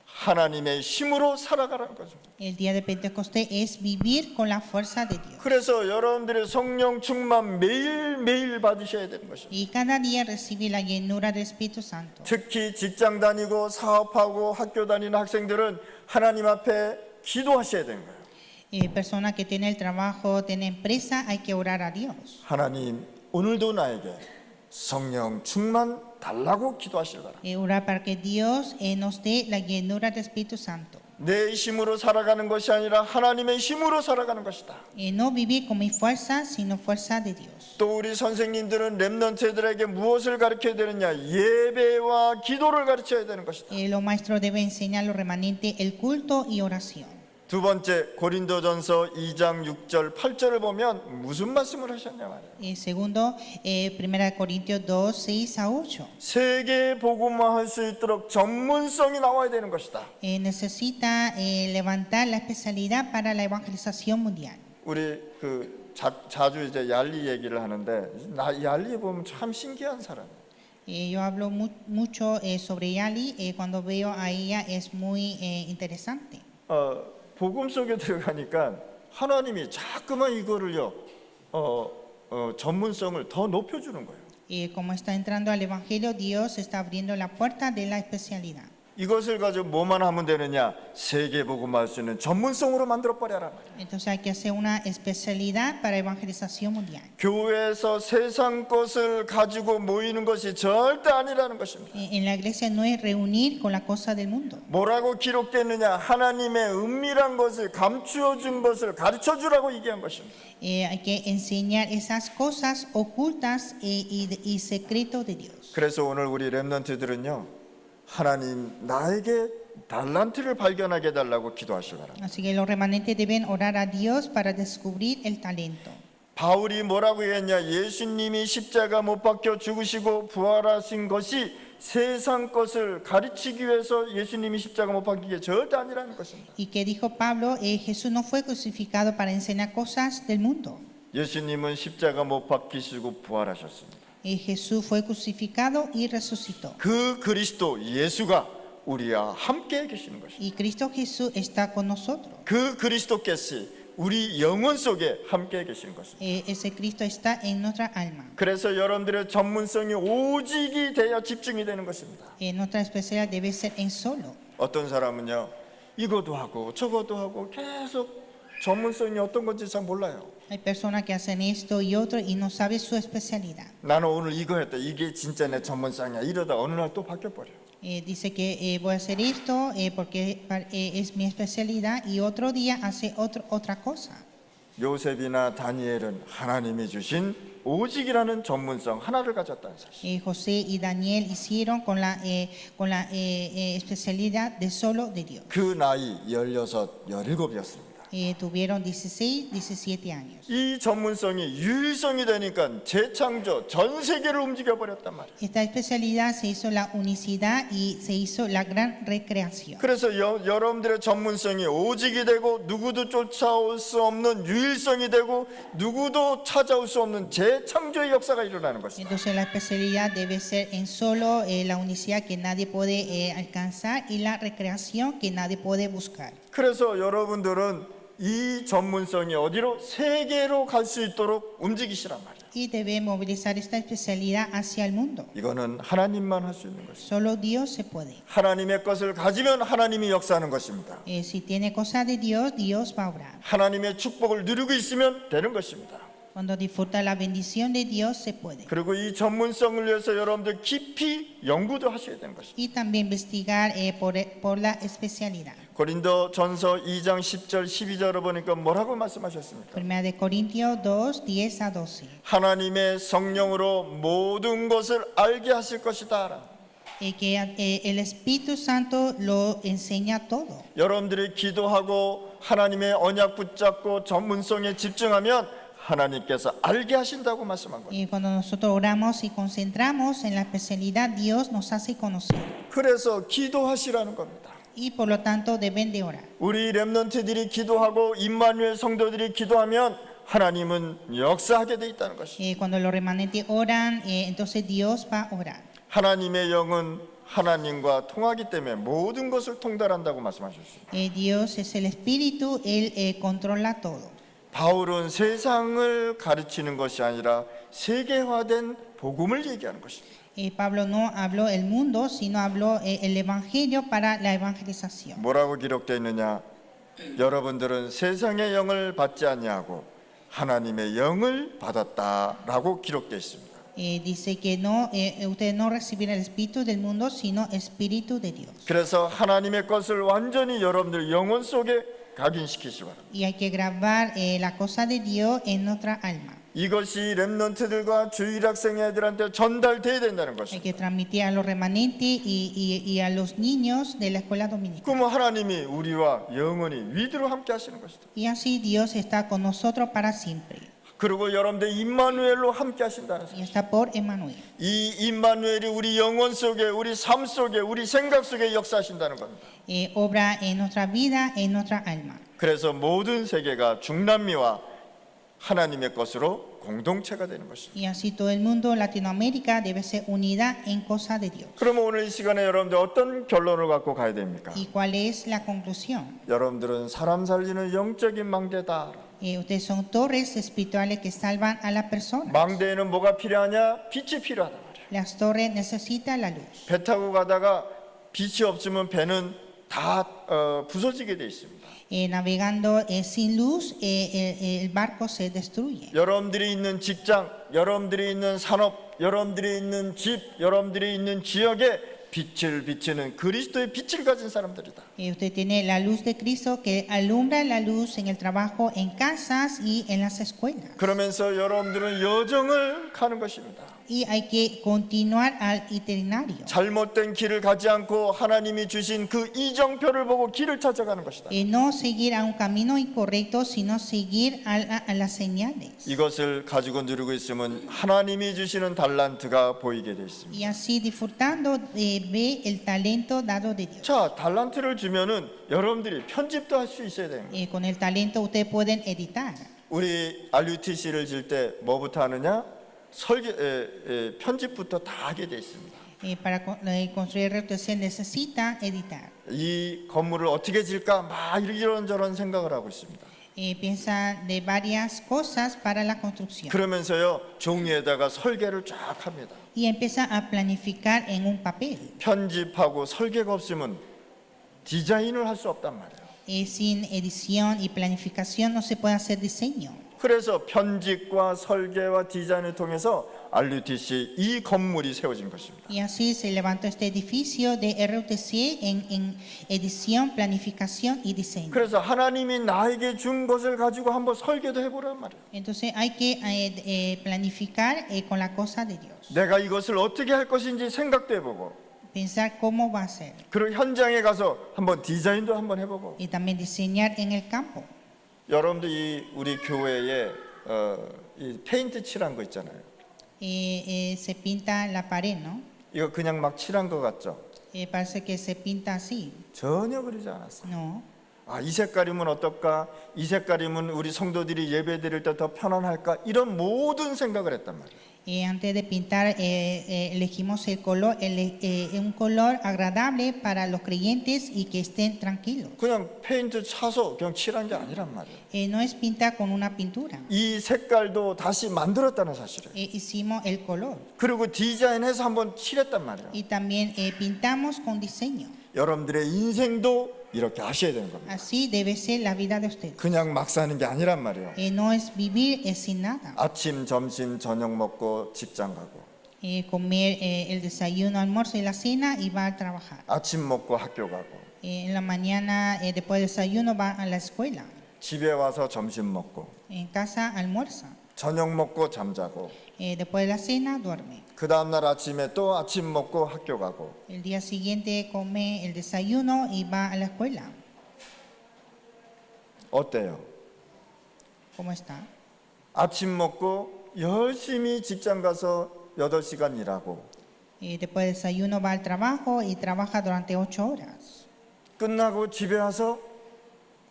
S2: 하나님의 힘으로 살아가라는 거죠.
S1: El día de Pentecostés es vivir con la fuerza de Dios.
S2: 그래서 여러분들의 성령 충만 매일매일 받으셔야 되는 것입니다.
S1: Y cada día recibir la llenura del Espíritu Santo.
S2: 특히 직장 다니고 사업하고 학교 다니는 학생들은 하나님 앞에 기도하셔야 되는 거예요.
S1: Personas que tienen el trabajo, tienen empresa, hay que orar a Dios.
S2: 하나님 오늘도 나에게 성령 충만 달라고 기도하시기 바랍니다.
S1: Orar para que Dios nos dé la llenura del Espíritu Santo.
S2: 내 힘으로 살아가는 것이 아니라 하나님의 힘으로 살아가는 것이다.
S1: No vivir con mi fuerza, sino fuerza de Dios.
S2: 또 우리 선생님들은 렘넌트들에게 무엇을 가르쳐야 되느냐? 예배와 기도를 가르쳐야 되는 것이다.
S1: Los maestros deben enseñar a los remanentes el culto y oración.
S2: 두 번째 고린도전서 2장 6절 8절을 보면 무슨 말씀을 하셨냐 말이에요.
S1: Segundo, 1 Corintios 2, 6 a 8.
S2: 세계 복음화할 수 있도록 전문성이 나와야 되는 것이다.
S1: Necesita levantar la especialidad para la evangelización mundial.
S2: 우리 자주 이제 얄리 얘기를 하는데 얄리 보면 참 신기한 사람이에요.
S1: Yo hablo mucho sobre Yali, cuando veo a ella es muy interesante.
S2: 복음 속에 들어가니까 하나님이 자꾸만 이거를요 전문성을 더 높여주는 거예요.
S1: Como está entrando al Evangelio, Dios está abriendo la puerta de la especialidad.
S2: 이것을 가지고 뭐만 하면 되느냐? 세계 복음할 수 있는 전문성으로 만들어 버려라 말이에요.
S1: Entonces hay que hacer una especialidad para evangelización mundial.
S2: 교회에서 세상 것을 가지고 모이는 것이 절대 아니라는 것입니다.
S1: En la iglesia no es reunir con la cosa del mundo.
S2: 뭐라고 기록됐느냐? 하나님의 은밀한 것을 감추어 준 것을 가르쳐 주라고 얘기한 것입니다.
S1: Hay que enseñar esas cosas ocultas y secretos de Dios.
S2: 그래서 오늘 우리 렘넌트들은요. 하나님 나에게 달란트를 발견하게 해달라고 기도하시기 바랍니다.
S1: Así que los remanentes deben orar a Dios para descubrir el talento.
S2: 바울이 뭐라고 했냐? 예수님이 십자가 못 박혀 죽으시고 부활하신 것이 세상 것을 가르치기 위해서 예수님이 십자가 못 박히게 절대 아니라는 것입니다.
S1: Y que dijo Pablo, Jesús no fue crucificado para enseñar cosas del mundo.
S2: 예수님은 십자가 못 박히시고 부활하셨습니다.
S1: Jesús fue crucificado y resucitó.
S2: 그 그리스도 예수가 우리와 함께 계시는 것입니다.
S1: Y Cristo Jesús está con nosotros.
S2: 그 그리스도께서 우리 영혼 속에 함께 계시는 것입니다.
S1: Ese Cristo está en nuestra alma.
S2: 그래서 여러분들의 전문성이 오직이 되어 집중이 되는 것입니다.
S1: Nuestra especialidad debe ser en solo.
S2: 어떤 사람은요 이것도 하고 저것도 하고 계속 전문성이 어떤 건지 잘 몰라요.
S1: Hay personas que hacen esto y otro y no saben su especialidad.
S2: 나는 오늘 이거 했다. 이게 진짜 내 전문성이야. 이러다 어느 날 또 바뀌어 버려.
S1: Dice que voy a hacer esto porque es mi especialidad y otro día hace otra cosa.
S2: 요셉이나 다니엘은 하나님이 주신 오직이라는 전문성 하나를 가졌다는 사실.
S1: José y Daniel hicieron con la especialidad de solo de Dios.
S2: 그 나이 16, 17이었습니다.
S1: Tuvieron 16, 17 años.
S2: 이 전문성이 유일성이 되니까 재창조 전 세계를 움직여 버렸단 말이에요.
S1: Esta especialidad se hizo la unicidad y se hizo la gran recreación.
S2: 그래서 여러분들의 전문성이 오직이 되고 누구도 쫓아올 수 없는 유일성이 되고 누구도 찾아올 수 없는 재창조의 역사가 일어나는 것입니다.
S1: Entonces la especialidad debe ser en solo la unicidad que nadie puede alcanzar y la recreación que nadie puede buscar.
S2: 그래서 여러분들은 이 전문성이 어디로 세계로 갈 수 있도록 움직이시란 말이에요.
S1: Y debe movilizar esta especialidad hacia el mundo.
S2: 이거는 하나님만 할 수 있는 것입니다.
S1: Solo Dios se puede.
S2: 하나님의 것을 가지면 하나님이 역사하는 것입니다.
S1: Si tiene cosa de Dios, Dios va a obrar.
S2: 하나님의 축복을 누리고 있으면 되는 것입니다.
S1: Cuando disfruta la bendición de Dios, se puede.
S2: 그리고 이 전문성을 위해서 여러분들 깊이 연구도 하셔야 되는 것입니다.
S1: Y también investigar por la especialidad.
S2: 고린도 전서 2장 10절 12절을 보니까 뭐라고 말씀하셨습니까?
S1: Primera de Corintios 2, 10 a 12.
S2: 하나님의 성령으로 모든 것을 알게 하실 것이다.
S1: Que el Espíritu Santo lo enseña todo.
S2: 여러분들이 기도하고 하나님의 언약 붙잡고 전문성에 집중하면 하나님께서 알게 하신다고 말씀한 거예요.
S1: Y cuando nosotros oramos y concentramos en la especialidad, Dios nos hace conocer.
S2: 그래서 기도하시라는 겁니다.
S1: Y por lo tanto deben de orar.
S2: 우리 렘넌트들이 기도하고 임마누엘 성도들이 기도하면 하나님은 역사하게 돼 있다는 것이죠.
S1: Cuando los remanentes oran, entonces Dios va a orar.
S2: 하나님의 영은 하나님과 통하기 때문에 모든 것을 통달한다고 말씀하셨습니다.
S1: Dios es el Espíritu, Él controla todo.
S2: 바울은 세상을 가르치는 것이 아니라 세계화된 복음을 얘기하는 것입니다.
S1: Pablo no habló el mundo, sino habló el Evangelio para la evangelización.
S2: 뭐라고 기록되어 있느냐? 여러분들은 세상의 영을 받지 아니하고 하나님의 영을 받았다라고 기록되어 있습니다.
S1: Dice que no, ustedes no recibirán el Espíritu del mundo, sino Espíritu de Dios.
S2: 그래서 하나님의 것을 완전히 여러분들 영혼 속에 각인시키시기 바랍니다.
S1: Y hay que grabar la cosa de Dios en nuestra alma.
S2: 이것이 렘넌트들과 주일학생 애들한테 전달돼야 된다는
S1: Hay
S2: 것입니다.
S1: que transmitir a los remanentes y a los niños de la escuela dominical.
S2: 그럼 하나님이 우리와 영원히 위대로 함께 하시는 것이다.
S1: Y así Dios está con nosotros para siempre.
S2: 그리고 여러분들 임마누엘로 함께 하신다는
S1: Y
S2: 사실.
S1: está por Emmanuel.
S2: 이 임마누엘이 우리 영혼 속에, 우리 삶 속에, 우리 생각 속에 역사하신다는 겁니다.
S1: Obra en nuestra vida, en nuestra alma.
S2: 그래서 모든 세계가 중남미와 하나님의 것으로 공동체가 되는 것입니다.
S1: Y así todo el mundo, Latinoamérica, debe ser unida en cosa de Dios.
S2: 그러면 오늘 이 시간에 여러분들 어떤 결론을 갖고 가야 됩니까?
S1: ¿Y cuál es la conclusión?
S2: 여러분들은 사람 살리는 영적인 망대다.
S1: Ustedes son torres espirituales que salvan a la persona.
S2: 망대에는 뭐가 필요하냐? 빛이 필요하다 말이에요.
S1: Las torres necesitan la luz.
S2: 배 타고 가다가 빛이 없으면 배는 다 부서지게 돼 있습니다.
S1: Navegando sin luz, el barco se destruye.
S2: 여러분들이 있는 직장, 여러분들이 있는 산업, 여러분들이 있는 집, 여러분들이 있는 지역에 빛을 비치는 그리스도의 빛을 가진 사람들이다.
S1: Usted tiene la luz de Cristo que alumbra la luz en el trabajo, en casas y en las escuelas.
S2: 그러면서 여러분들은 여정을 가는 것입니다.
S1: Y hay que continuar al itinerario.
S2: 잘못된 길을 가지 않고 하나님이 주신 그 이정표를 보고 길을 찾아가는 것이다.
S1: No seguir a un camino incorrecto, sino seguir a las señales.
S2: 이것을 가지고 누리고 있으면 하나님이 주시는 달란트가 보이게 돼 있습니다.
S1: Y así disfrutando ve el talento dado de Dios.
S2: 자, 달란트를 주면은 여러분들이 편집도 할 수 있어야 됩니다.
S1: Con el talento ustedes pueden editar.
S2: 우리 RUTC를 질 때 뭐부터 하느냐? 편집부터 다 하게 돼 있습니다.
S1: Para construir RTC necesitan editar.
S2: 이 건물을 어떻게 질까? 막 이런저런 생각을 하고 있습니다.
S1: Piensa de varias cosas para la construcción.
S2: 그러면서요 종이에다가 설계를 쫙 합니다.
S1: Y empieza a planificar en un papel.
S2: 편집하고 설계가 없으면 디자인을 할 수 없단 말이에요.
S1: Sin edición y planificación no se puede hacer diseño.
S2: 그래서 편집과 설계와 디자인을 통해서 RUTC 이 건물이 세워진 것입니다.
S1: Y así se levantó este edificio de RUTC en edición, planificación y diseño.
S2: 그래서 하나님이 나에게 준 것을 가지고 한번 설계도 해보란 말이에요.
S1: Entonces hay que planificar con la cosa de Dios.
S2: 내가 이것을 어떻게 할 것인지 생각도 해보고
S1: Pensar cómo va a ser.
S2: 그리고 현장에 가서 한번 디자인도 한번 해보고
S1: Y también diseñar en el campo.
S2: 여러분들 이 우리 교회에 이 페인트 칠한 거 있잖아요.
S1: Se pinta la pared, ¿no?
S2: 이거 그냥 막 칠한 거 같죠?
S1: Parece que se pinta así.
S2: 전혀 그러지 않았어요.
S1: No.
S2: 아, 이 색깔이면 어떨까? 이 색깔이면 우리 성도들이 예배 드릴 때 더 편안할까? 이런 모든 생각을 했단 말이에요.
S1: Antes de pintar, elegimos el color, un color agradable para los creyentes y que estén tranquilos.
S2: 그냥 페인트 차서 그냥 칠한 게 아니란 말이에요.
S1: No es pintar con una pintura.
S2: 이 색깔도 다시 만들었다는 사실이에요.
S1: Hicimos el color
S2: 그리고 디자인해서 한번 칠했단 말이에요.
S1: y también pintamos con diseño.
S2: 여러분들의 인생도 이렇게 하셔야 되는 겁니다.
S1: Así debe ser la vida de ustedes.
S2: 그냥 막 사는 게 아니란 말이에요.
S1: No es vivir sin nada.
S2: 아침, 점심, 저녁 먹고 직장 가고,
S1: Comer el desayuno, almuerzo y la cena y va a trabajar.
S2: 아침 먹고 학교 가고,
S1: En la mañana, después del desayuno, va a la escuela.
S2: 집에 와서 점심 먹고,
S1: En casa almuerza.
S2: 저녁 먹고 잠자고,
S1: Después de la cena duerme.
S2: 그 다음날 아침에 또 아침 먹고 학교 가고.
S1: El día siguiente come el desayuno y va a la escuela.
S2: 어때요?
S1: ¿Cómo está?
S2: 아침 먹고 열심히 직장 가서 8시간 일하고,
S1: Después del desayuno va al trabajo y trabaja durante 8 horas.
S2: 끝나고 집에 와서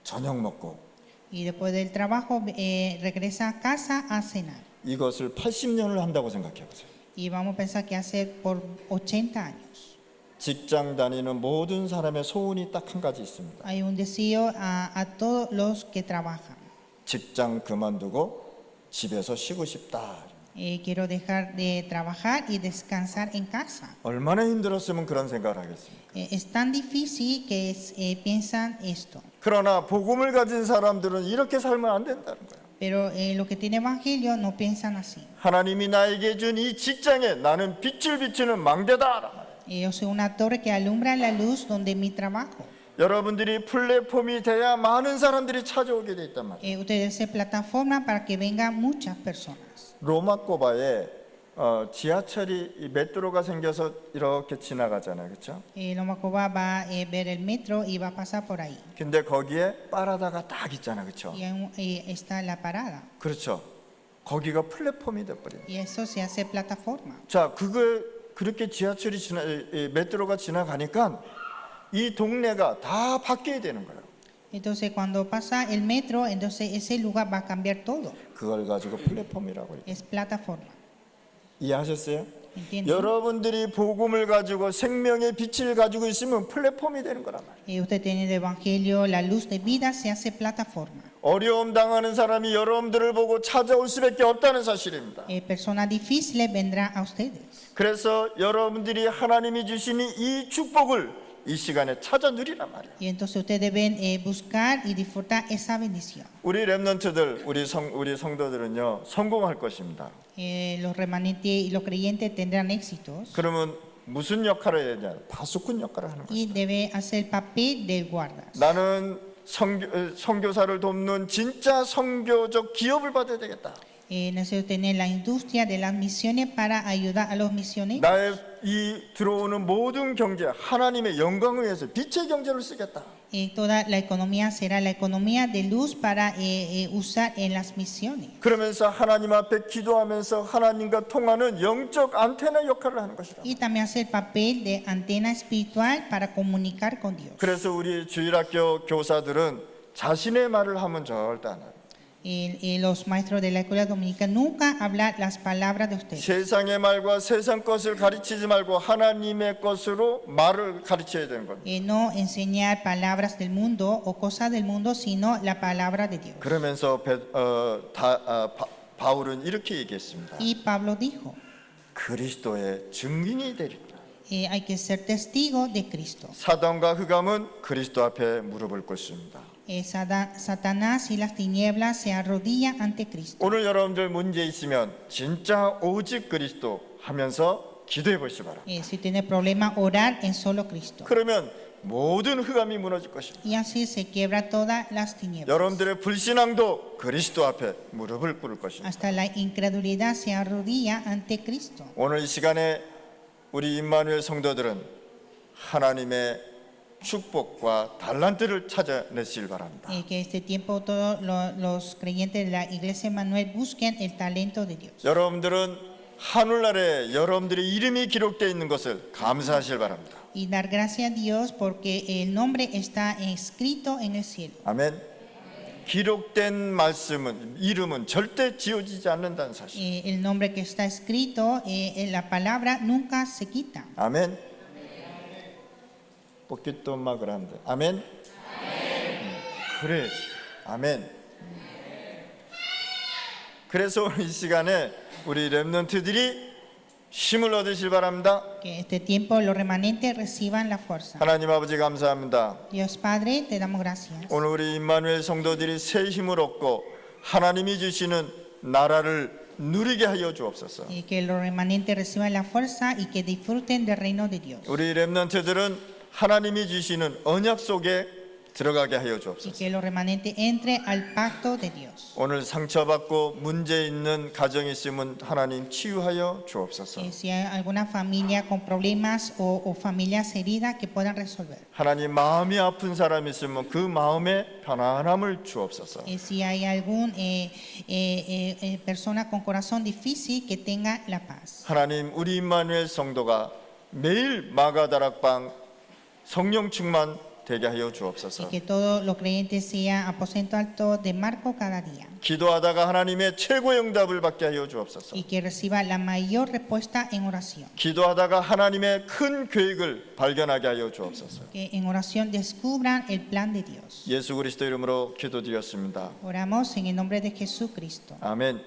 S2: 저녁 먹고.
S1: Y después del trabajo regresa a casa a cenar.
S2: 이것을 80년을 한다고 생각해 보세요.
S1: Y vamos a pensar que hace por 80 años.
S2: 직장 다니는 모든 사람의 소원이 딱 한 가지 있습니다.
S1: Hay un deseo a todos los que trabajan.
S2: 직장 그만두고 집에서 쉬고 싶다.
S1: Quiero dejar de trabajar y descansar en casa.
S2: 얼마나 힘들었으면 그런 생각을 하겠습니까?
S1: Es tan difícil que piensan esto.
S2: 그러나 복음을 가진 사람들은 이렇게 살면 안 된다는 거예요.
S1: Pero los que tienen evangelio no piensan así.
S2: 하나님이 나에게 준 이 직장에 나는 빛을 비추는 망대다.
S1: Yo soy una torre que alumbra la luz donde mi trabajo.
S2: 여러분들이 플랫폼이 돼야 많은 사람들이 찾아오게 돼 있단 말이에요.
S1: Ustedes se plataforma para que vengan muchas personas.
S2: 로마꼬바에 지하철이 이 메트로가 생겨서 이렇게 지나가잖아요, 그렇죠?
S1: Lomacoba va a ver el metro y va a pasar por ahí.
S2: 근데 거기에 파라다가 딱 있잖아, 그렇죠?
S1: Y está la parada.
S2: 그렇죠. 거기가 플랫폼이 돼버려요.
S1: Y eso se hace plataforma.
S2: 자, 그렇게 지하철이 메트로가 지나가니까 이 동네가 다 바뀌어야 되는 거예요.
S1: Entonces cuando pasa el metro, entonces ese lugar va a cambiar todo.
S2: 그걸 가지고 플랫폼이라고 해요.
S1: Es plataforma.
S2: 이해하셨어요?
S1: ¿Entienden?
S2: 여러분들이 복음을 가지고 생명의 빛을 가지고 있으면 플랫폼이 되는 거란 말이에요.
S1: Usted tiene el evangelio, la luz de vida se hace plataforma.
S2: 어려움 당하는 사람이 여러분들을 보고 찾아올 수밖에 없다는 사실입니다.
S1: Personas difíciles vendrán a ustedes.
S2: 그래서 여러분들이 하나님이 주신 이 축복을 이 시간에 찾아 누리란 말이에요.
S1: Y entonces ustedes deben buscar y disfrutar esa bendición.
S2: 우리 렘넌트들, 우리 성도들은요 성공할 것입니다.
S1: Los remanentes y los creyentes tendrán éxitos
S2: 그러면 무슨 역할을 해야 되냐? 파수꾼 역할을 하는
S1: y
S2: 것입니다.
S1: debe hacer el papel de guardas.
S2: 나는 선교사를 돕는 진짜 선교적 기업을 받아야 되겠다.
S1: Necesito tener la industria de las misiones para ayudar a los misioneros.
S2: 나의 이 들어오는 모든 경제 하나님의 영광을 위해서 빛의 경제를 쓰겠다.
S1: Toda la economía será la economía de luz para usar en las misiones.
S2: 그러면서 하나님 앞에 기도하면서 하나님과 통하는 영적 안테나 역할을 하는 것이다.
S1: Y también hacer el papel de antena espiritual para comunicar con Dios.
S2: 그래서 우리 주일학교 교사들은 자신의 말을 하면 절대 안 해요.
S1: Los maestros de la escuela dominical nunca hablan las palabras de ustedes.
S2: 세상의 말과 세상 것을 가르치지 말고 하나님의 것으로 말을 가르쳐야 되는 겁니다.
S1: No enseñar palabras del mundo o cosas del mundo, sino la palabra de Dios.
S2: 그러면서 바울은 이렇게 얘기했습니다.
S1: Y Pablo dijo,
S2: 그리스도의 증인이 되리라.
S1: hay que ser testigo de Cristo.
S2: 사단과 흑암은 그리스도 앞에 무릎을 꿇습니다.
S1: Satanás y las tinieblas se arrodillan ante Cristo.
S2: 오늘 여러분들 문제 있으면 진짜 오직 그리스도 하면서 기도해 보시기 바랍니다.
S1: Si tiene problema, orar en solo Cristo.
S2: 그러면 모든 흑암이 무너질 것입니다.
S1: Y así se quiebra todas las tinieblas.
S2: 여러분들의 불신앙도 그리스도 앞에 무릎을 꿇을 것입니다.
S1: Hasta la incredulidad se arrodilla ante Cristo.
S2: 오늘 이 시간에 우리 임마누엘 성도들은 하나님의 축복과 달란트를 찾아내시길 바랍니다.
S1: Que este tiempo todos los creyentes de la Iglesia Emmanuel busquen el talento de Dios.
S2: 여러분들은 하늘나라에 여러분들의 이름이 기록되어 있는 것을 감사하시길 바랍니다.
S1: y dar gracias a Dios porque el nombre está escrito en el cielo.
S2: 아멘. 기록된 말씀은 이름은 절대 지워지지 않는다는 사실.
S1: El nombre que está escrito en la palabra nunca se quita.
S2: 아멘. 포켓도 막을 한대. 아멘. 그래. 아멘. 그래서 이 시간에 우리 렘넌트들이 힘을 얻으실 바랍니다.
S1: Que este tiempo los remanentes reciban la fuerza.
S2: 하나님 아버지 감사합니다.
S1: Dios Padre, te damos gracias.
S2: 오늘 우리 임마누엘 성도들이 새 힘을 얻고 하나님이 주시는 나라를 누리게 하여 주옵소서.
S1: Y que los remanentes reciban la fuerza y que disfruten del reino de Dios.
S2: 우리 렘넌트들은 하나님이 주시는 언약 속에 들어가게 하여
S1: Y
S2: 주옵소서.
S1: que los remanentes entren al pacto de Dios.
S2: 오늘 상처받고 문제 있는 가정이 있으면 하나님 치유하여 주옵소서.
S1: Si hay alguna familia con problemas o familias heridas que puedan resolver.
S2: 하나님 마음이 아픈 사람이 있으면 그 마음에 편안함을 주옵소서.
S1: Si hay algún persona con corazón difícil que tenga la paz.
S2: 하나님 우리 임마누엘 성도가 매일 마가다락방 성령 충만 되게 하여
S1: Y
S2: 주옵소서.
S1: que todos los creyentes sean aposento alto de Marco cada día.
S2: 기도하다가 하나님의 최고의 응답을 받게 하여 주옵소서.
S1: Y que reciba la mayor respuesta en oración.
S2: 기도하다가 하나님의 큰 계획을 발견하게 하여 주옵소서.
S1: Que en oración descubran el plan de Dios.
S2: 예수 그리스도 이름으로 기도드렸습니다.
S1: Oramos en el nombre de Jesucristo.
S2: 아멘.